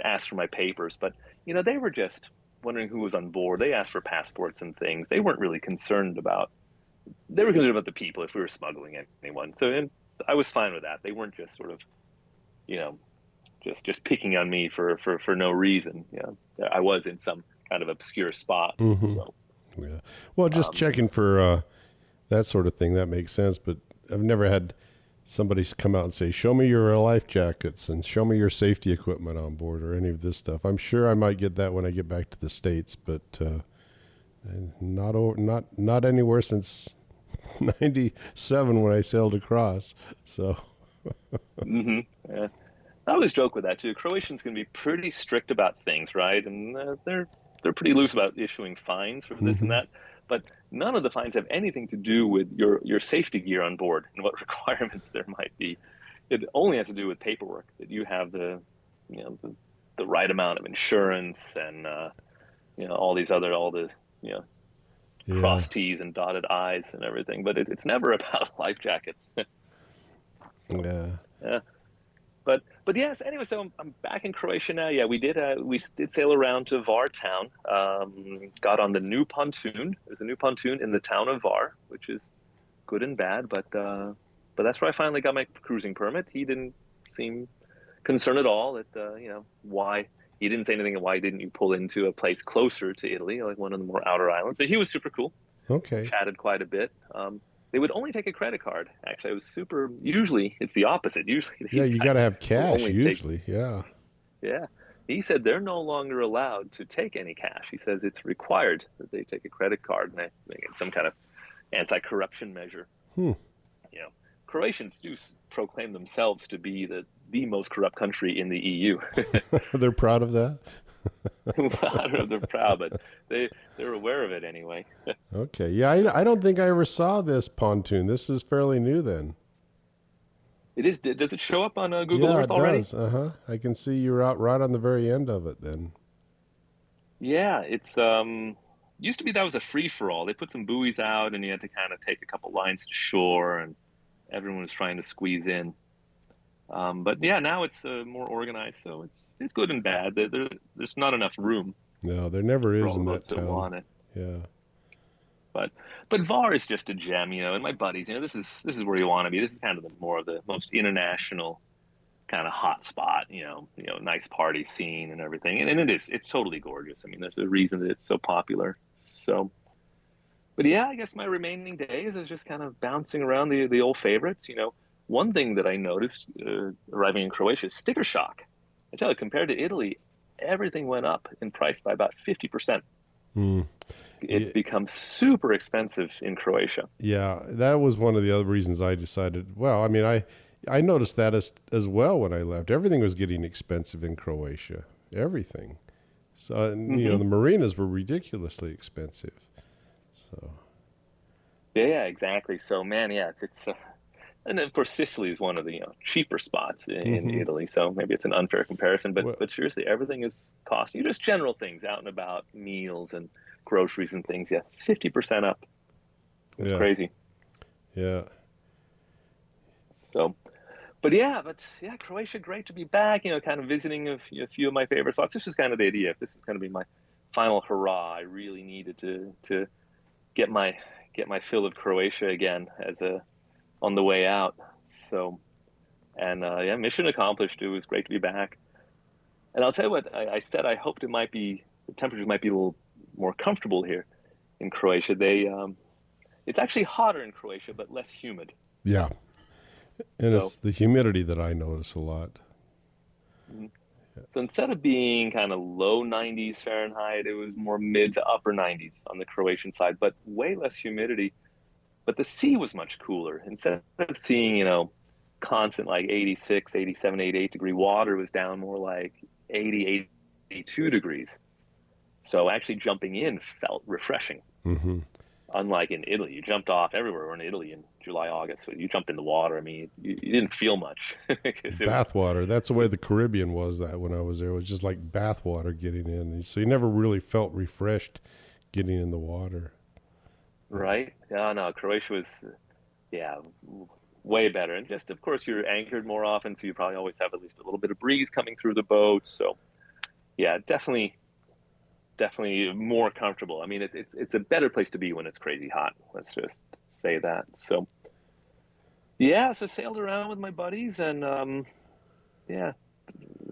asked for my papers, but they were just wondering who was on board. They asked for passports and things. They weren't really concerned about. They were concerned about the people if we were smuggling anyone. So and I was fine with that. They weren't just sort of you know just picking on me for no reason. I was in some kind of obscure spot. Hmm. So Yeah. Well, just um, checking for that sort of thing. That makes sense. But I've never had somebody come out and say, "Show me your life jackets and show me your safety equipment on board," or any of this stuff. I'm sure I might get that when I get back to the States, but not anywhere since '97 when I sailed across. So yeah. I always joke with that too. Croatians can be pretty strict about things, right? And they're pretty loose about issuing fines for this and hmm that. But none of the fines have anything to do with your safety gear on board and what requirements there might be. It only has to do with paperwork that you have the right amount of insurance and all the you know yeah, cross T's and dotted I's and everything. But it's never about life jackets. So yeah. yeah. But yes. Anyway, so I'm back in Croatia now. Yeah, we did sail around to Var town. Got on the new pontoon. There's a new pontoon in the town of Var, which is good and bad. But that's where I finally got my cruising permit. He didn't seem concerned at all that why he didn't say anything. Why didn't you pull into a place closer to Italy, like one of the more outer islands? So he was super cool. Okay. Chatted quite a bit. They would only take a credit card. Actually, it was super. Usually, it's the opposite. Usually, Yeah, these you got guys to have will cash only take. usually. Yeah. Yeah, he said they're no longer allowed to take any cash. He says it's required that they take a credit card, and I think it's some kind of anti-corruption measure. Hmm. You know, Croatians do proclaim themselves to be the most corrupt country in the EU. They're proud of that. I don't know if they're proud, but they're aware of it anyway. Okay. Yeah, I don't think I ever saw this pontoon. This is fairly new then. It is. Does it show up on Google Yeah, Earth it already? does. Uh-huh. I can see you're out right on the very end of it then. Yeah, it's used to be that was a free for all. They put some buoys out and you had to kind of take a couple lines to shore and everyone was trying to squeeze in. But yeah, now it's more organized, so it's good and bad. There's not enough room No, there never for is all the in that boats that town. want it. Yeah. But but VAR is just a gem, and my buddies, this is where you want to be. This is kind of the most international kind of hot spot, nice party scene and everything. And it's totally gorgeous. I mean, there's a reason that it's so popular. So, but yeah, I guess my remaining days is just kind of bouncing around the old favorites. One thing that I noticed arriving in Croatia is sticker shock. I tell you, compared to Italy, everything went up in price by about 50%. Hmm. It's become super expensive in Croatia. Yeah, that was one of the other reasons I decided. Well, I mean, I noticed that as well when I left. Everything was getting expensive in Croatia. Everything. So Hmm. the marinas were ridiculously expensive. So Yeah, exactly. So, man, yeah, it's and of course Sicily is one of the cheaper spots in hmm Italy. So maybe it's an unfair comparison, but well, but seriously, everything is costing you just general things out and about, meals and groceries and things. Yeah, 50% up. It's yeah, crazy. yeah, So, but yeah, Croatia, great to be back. Kind of visiting a few of my favorite spots. This is kind of the idea. If this is going to be my final hurrah, I really needed to get my get my fill of Croatia again as a on the way out. So, and yeah, mission accomplished. It was great to be back. And I'll tell you what, I said I hoped the temperatures might be a little more comfortable here in Croatia. It's actually hotter in Croatia, but less humid. yeah. And So, it's the humidity that I notice a lot. mhm. So instead of being kind of low 90s Fahrenheit, it was more mid to upper 90s on the Croatian side, but way less humidity. But the sea was much cooler. Instead of seeing, constant like 86, 87, 88 degree water, was down more like 80, 82 degrees. So actually jumping in felt refreshing. Hmm unlike in Italy, you jumped off everywhere in Italy in July, August. You jumped in the water. I mean, you didn't feel much because it was. Bathwater. That's the way the Caribbean was that when I was there. It was just like bathwater getting in. So you never really felt refreshed getting in the water. Right. Yeah, no, Croatia was, yeah, way better. And just, of course, you're anchored more often, so you probably always have at least a little bit of breeze coming through the boat. So, yeah, definitely more comfortable. I mean, it's a better place to be when it's crazy hot. Let's just say that. So, yeah, so sailed around with my buddies and yeah,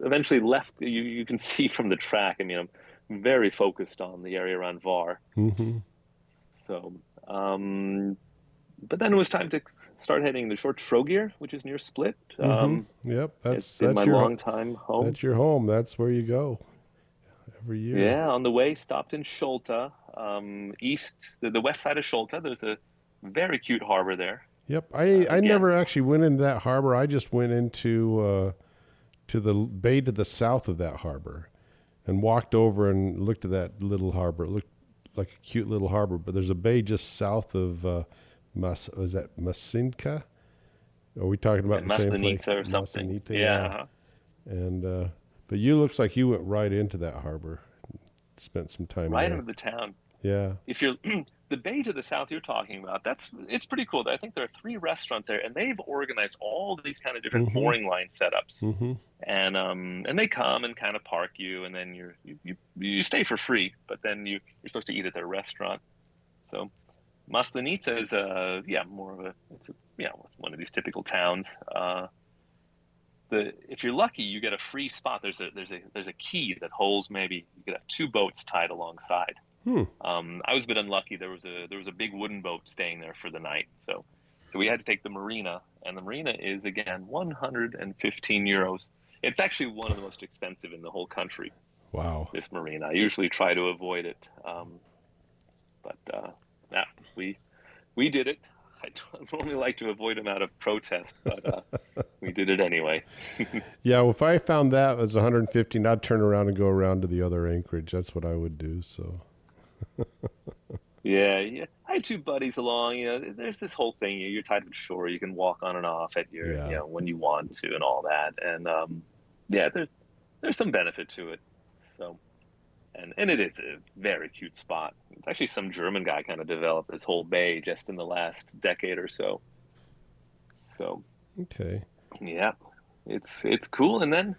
eventually left. You can see from the track. I mean, I'm very focused on the area around Var. Mm-hmm. So, but then it was time to start heading the shore Trogir, which is near Split. Mm-hmm. Yep. It's been my long time home. That's your home. That's where you go every year. Yeah, on the way, stopped in Sholta, the west side of Sholta. There's a very cute harbor there. Yep. I Again, never actually went into that harbor. I just went into to the bay to the south of that harbor and walked over and looked at that little harbor. It looked like a cute little harbor, but there's a bay just south of was that Masinka? Are we talking about the same place? Maslenica or something. Maslenica, Yeah. Uh-huh. And but you looks like you went right into that harbor. Spent some time Right there. into the town. Yeah. If you're the bay to the south you're talking about, it's pretty cool. I think there are 3 restaurants there, and they've organized all these kind of different Mm-hmm. mooring line setups. Mm-hmm. And they come and kind of park you, and then you stay for free, but then you're supposed to eat at their restaurant. So Maslenica is more of a one of these typical towns. If you're lucky, you get a free spot. There's a key that holds maybe you could have 2 boats tied alongside. Hmm. I was a bit unlucky. There was a big wooden boat staying there for the night, so we had to take the marina, and the marina is again 115 euros. It's actually one of the most expensive in the whole country. Wow. This marina. I usually try to avoid it, but yeah, we did it. I don't normally like to avoid them out of protest, but we did it anyway. Yeah, well, if I found that was 115, I'd turn around and go around to the other anchorage. That's what I would do. So. Yeah. I had 2 buddies along. There's this whole thing. You're tied to shore. You can walk on and off at your, when you want to, and all that. And yeah, there's some benefit to it. So, and it is a very cute spot. It's actually some German guy kind of developed this whole bay just in the last decade or so. So. Okay. Yeah, it's cool. And then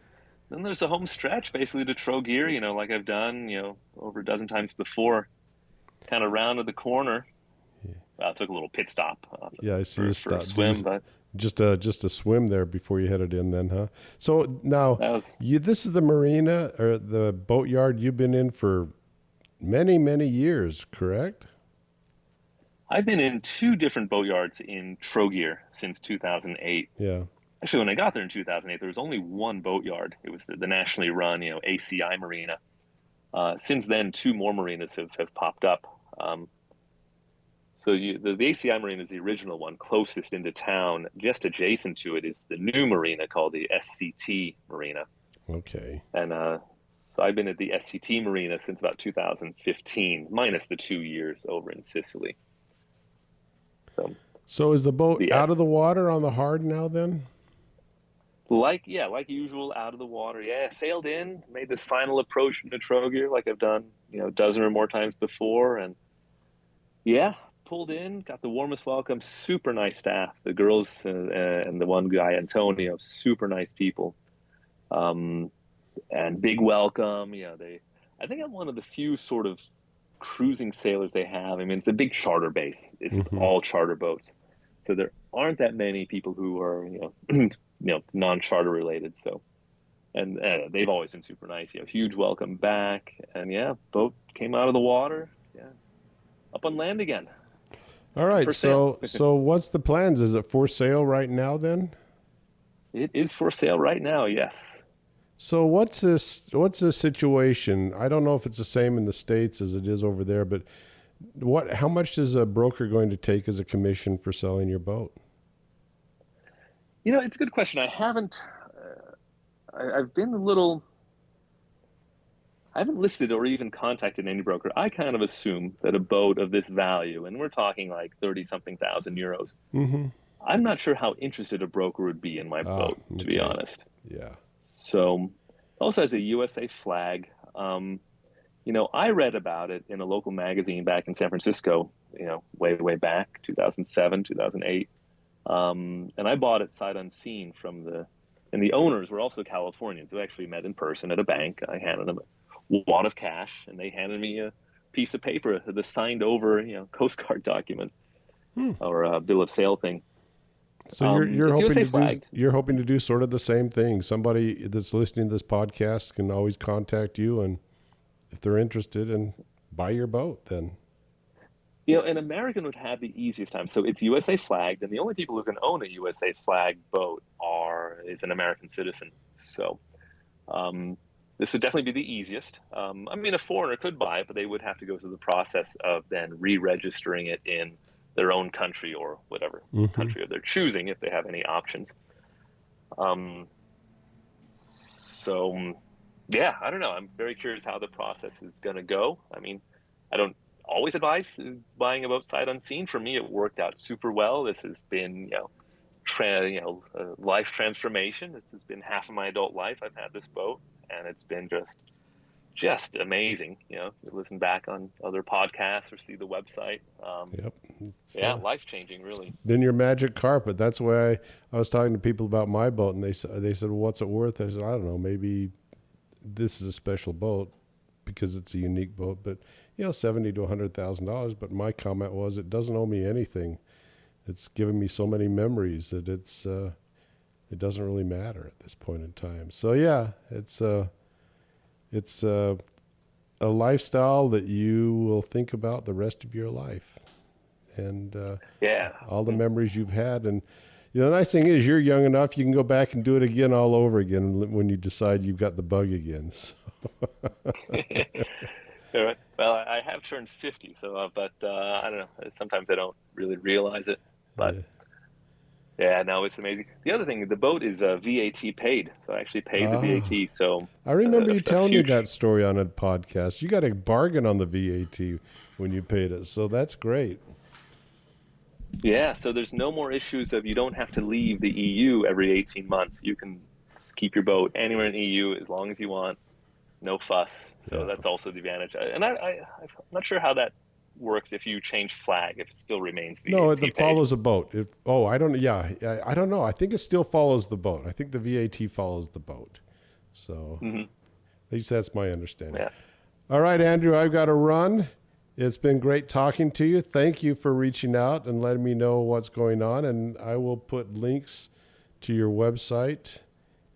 there's the home stretch, basically to Trogir. Like I've done, over a dozen times before. Kind of rounded the corner. Yeah. Took a little pit stop. Yeah, I see you for a stop. swim, but just a swim there before you headed in, then, huh? So now this is the marina or the boatyard you've been in for many, many years, correct? I've been in 2 different boatyards in Trogir since 2008. Yeah. Actually, when I got there in 2008, there was only one boatyard. It was the nationally run, ACI Marina. Since then, 2 more marinas have popped up. So the ACI Marina is the original one, closest into town. Just adjacent to it is the new marina called the SCT Marina. Okay. And so I've been at the SCT Marina since about 2015, minus the 2 years over in Sicily. So is the boat out of the water on the hard now then? Like usual, out of the water. Yeah, sailed in, made this final approach into Trogir like I've done, a dozen or more times before. And yeah, pulled in, got the warmest welcome, super nice staff. The girls and the one guy, Antonio, super nice people. And big welcome. I think I'm one of the few sort of cruising sailors they have. I mean, it's a big charter base. It's all charter boats. So there aren't that many people who are, non-charter related. So, and they've always been super nice. Huge welcome back, and boat came out of the water. Yeah, up on land again. All right. So what's the plans? Is it for sale right now? Then it is for sale right now. Yes. So what's this situation? I don't know if it's the same in the States as it is over there, but how much is a broker going to take as a commission for selling your boat? It's a good question. I haven't. I've been a little. I haven't listed or even contacted any broker. I kind of assume that a boat of this value, and we're talking like 30 something thousand euros, Mm-hmm. I'm not sure how interested a broker would be in my Ah, boat, to be okay. honest. Yeah. So, also has a USA flag. I read about it in a local magazine back in San Francisco, way back, 2007, 2008. And I bought it sight unseen and the owners were also Californians who actually met in person at a bank. I handed them a wad of cash and they handed me a piece of paper, the signed over, Coast Guard document Hmm. or a bill of sale thing. So you're It's hoping USA to do flagged. sort of the same thing. Somebody that's listening to this podcast can always contact you, and if they're interested, and buy your boat, then. An American would have the easiest time. So it's USA flagged, and the only people who can own a USA flagged boat is an American citizen. So this would definitely be the easiest. A foreigner could buy it, but they would have to go through the process of then re-registering it in their own country or whatever Mm-hmm. country of their choosing, if they have any options. So yeah, I don't know. I'm very curious how the process is going to go. I don't always advise buying a boat sight unseen. For me, it worked out super well. This has been, life transformation. This has been half of my adult life. I've had this boat, and it's been just amazing. You listen back on other podcasts or see the website. Yep. Yeah, life changing, really. Then your magic carpet. That's why I was talking to people about my boat, and they said, well, "What's it worth?" I said, "I don't know. Maybe this is a special boat because it's a unique boat, but $70,000 to $100,000." But my comment was, it doesn't owe me anything. It's given me so many memories that it doesn't really matter at this point in time. So yeah, it's a lifestyle that you will think about the rest of your life, and Yeah. all the memories you've had. And the nice thing is, you're young enough; you can go back and do it again, all over again, when you decide you've got the bug again. So. All right. Well, I have turned 50, so but I don't know. Sometimes I don't really realize it, but yeah, no, it's amazing. The other thing, the boat is VAT paid, so I actually paid the Ah, VAT. So I remember you a telling me huge, that story on a podcast. You got a bargain on the VAT when you paid it, so that's great. yeah. So there's no more issues of you don't have to leave the EU every 18 months. You can keep your boat anywhere in the EU as long as you want, no fuss. So Yeah. that's also the advantage. And I'm not sure how that works if you change flag, if it still remains No, VAT it paid. follows a boat. I don't. Yeah, I don't know. I think it still follows the boat. I think the VAT follows the boat. So Mm-hmm. at least that's my understanding. Yeah. All right, Andrew, I've got to run. It's been great talking to you. Thank you for reaching out and letting me know what's going on. And I will put links to your website.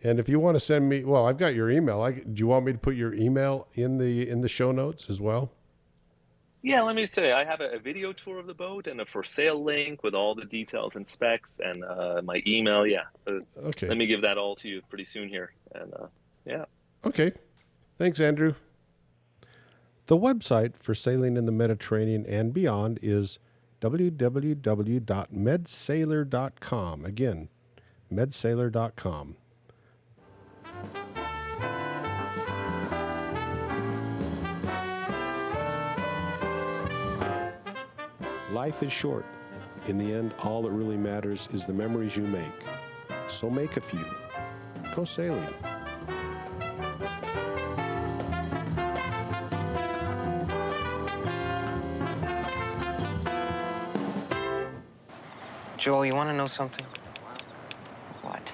And if you want to send me, well, I've got your email. Do you want me to put your email in the show notes as well? Yeah, let me say, I have a video tour of the boat and a for sale link with all the details and specs and my email. Yeah. Okay. Let me give that all to you pretty soon here. And yeah. Okay. Thanks, Andrew. The website for sailing in the Mediterranean and beyond is www.medsailor.com. Again, medsailor.com. Life is short. In the end, all that really matters is the memories you make. So make a few. Go sailing. Joel, you want to know something? What?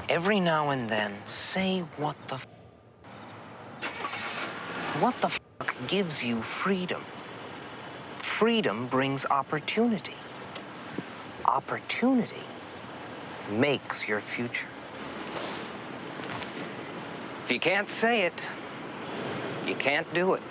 Every now and then, say what the gives you freedom? Freedom brings opportunity. Opportunity makes your future. If you can't say it, you can't do it.